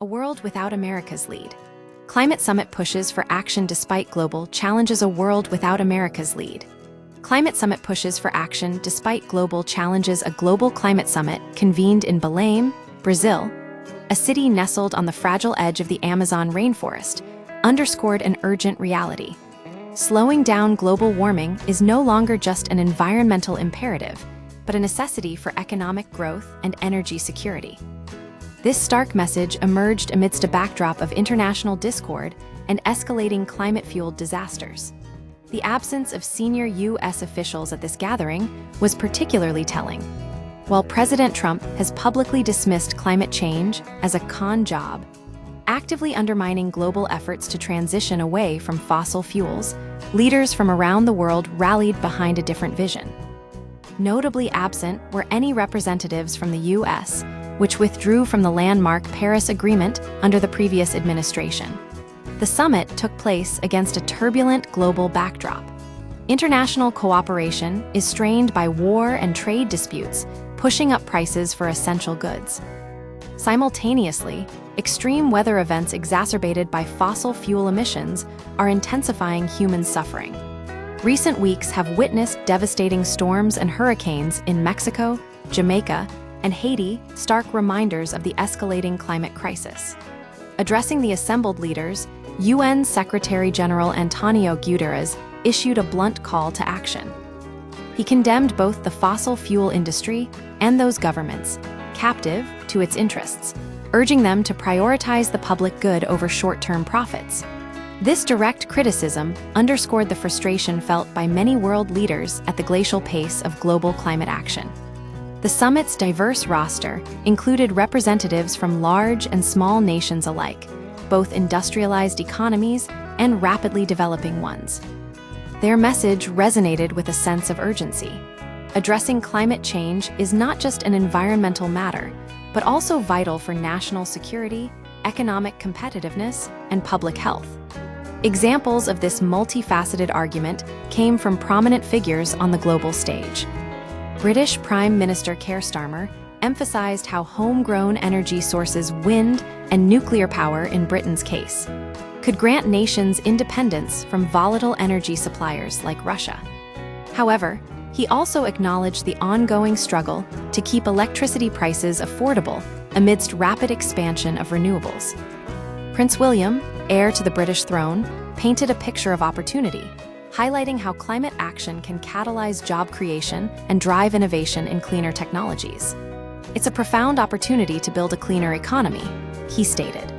A world without America's lead. Climate Summit pushes for action despite global challenges. A world without America's lead. Climate Summit pushes for action despite global challenges. A global climate summit convened in Belém, Brazil, a city nestled on the fragile edge of the Amazon rainforest, underscored an urgent reality. Slowing down global warming is no longer just an environmental imperative, but a necessity for economic growth and energy security. This stark message emerged amidst a backdrop of international discord and escalating climate-fueled disasters. The absence of senior U.S. officials at this gathering was particularly telling. While President Trump has publicly dismissed climate change as a con job, actively undermining global efforts to transition away from fossil fuels, leaders from around the world rallied behind a different vision. Notably absent were any representatives from the U.S., which withdrew from the landmark Paris Agreement under the previous administration. The summit took place against a turbulent global backdrop. International cooperation is strained by war and trade disputes, pushing up prices for essential goods. Simultaneously, extreme weather events exacerbated by fossil fuel emissions are intensifying human suffering. Recent weeks have witnessed devastating storms and hurricanes in Mexico, Jamaica, and Haiti, stark reminders of the escalating climate crisis. Addressing the assembled leaders, UN Secretary-General Antonio Guterres issued a blunt call to action. He condemned both the fossil fuel industry and those governments, captive to its interests, urging them to prioritize the public good over short-term profits. This direct criticism underscored the frustration felt by many world leaders at the glacial pace of global climate action. The summit's diverse roster included representatives from large and small nations alike, both industrialized economies and rapidly developing ones. Their message resonated with a sense of urgency. Addressing climate change is not just an environmental matter, but also vital for national security, economic competitiveness, and public health. Examples of this multifaceted argument came from prominent figures on the global stage. British Prime Minister Keir Starmer emphasized how homegrown energy sources, wind and nuclear power in Britain's case, could grant nations independence from volatile energy suppliers like Russia. However, he also acknowledged the ongoing struggle to keep electricity prices affordable amidst rapid expansion of renewables. Prince William, heir to the British throne, painted a picture of opportunity, highlighting how climate action can catalyze job creation and drive innovation in cleaner technologies. "It's a profound opportunity to build a cleaner economy," he stated.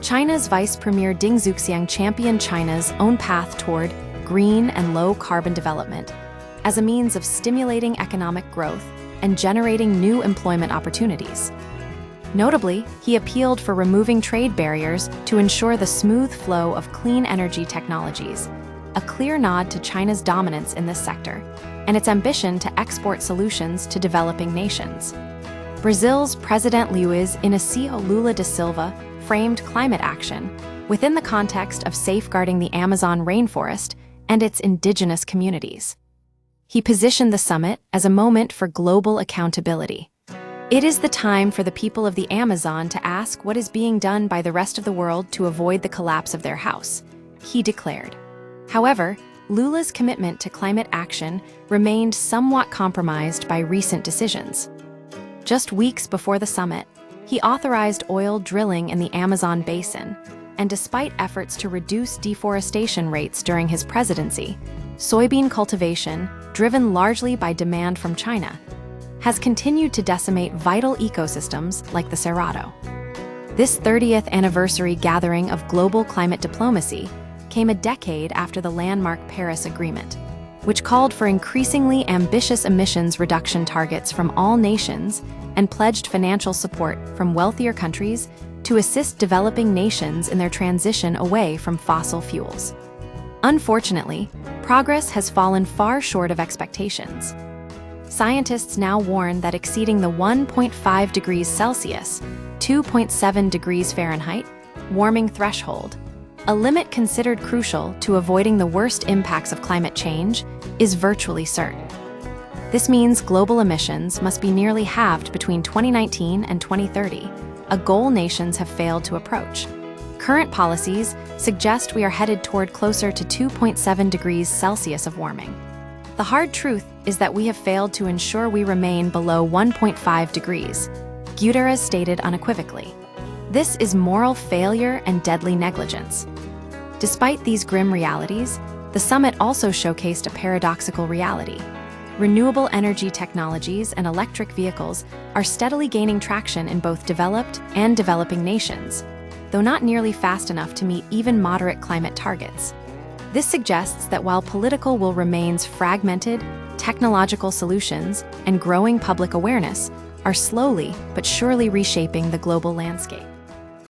China's Vice Premier Ding Xuexiang championed China's own path toward green and low-carbon development as a means of stimulating economic growth and generating new employment opportunities. Notably, he appealed for removing trade barriers to ensure the smooth flow of clean energy technologies, a clear nod to China's dominance in this sector and its ambition to export solutions to developing nations. Brazil's President Luiz Inácio Lula da Silva framed climate action within the context of safeguarding the Amazon rainforest and its indigenous communities. He positioned the summit as a moment for global accountability. "It is the time for the people of the Amazon to ask what is being done by the rest of the world to avoid the collapse of their house," he declared. However, Lula's commitment to climate action remained somewhat compromised by recent decisions. Just weeks before the summit, he authorized oil drilling in the Amazon basin, and despite efforts to reduce deforestation rates during his presidency, soybean cultivation, driven largely by demand from China, has continued to decimate vital ecosystems like the Cerrado. This 30th anniversary gathering of global climate diplomacy came a decade after the landmark Paris Agreement, which called for increasingly ambitious emissions reduction targets from all nations and pledged financial support from wealthier countries to assist developing nations in their transition away from fossil fuels. Unfortunately, progress has fallen far short of expectations. Scientists now warn that exceeding the 1.5 degrees Celsius, 2.7 degrees Fahrenheit, warming threshold, a limit considered crucial to avoiding the worst impacts of climate change, is virtually certain. This means global emissions must be nearly halved between 2019 and 2030, a goal nations have failed to approach. Current policies suggest we are headed toward closer to 2.7 degrees Celsius of warming. The hard truth is that we have failed to ensure we remain below 1.5 degrees, Guterres stated unequivocally. This is moral failure and deadly negligence. Despite these grim realities, the summit also showcased a paradoxical reality. Renewable energy technologies and electric vehicles are steadily gaining traction in both developed and developing nations, though not nearly fast enough to meet even moderate climate targets. This suggests that while political will remains fragmented, technological solutions and growing public awareness are slowly but surely reshaping the global landscape.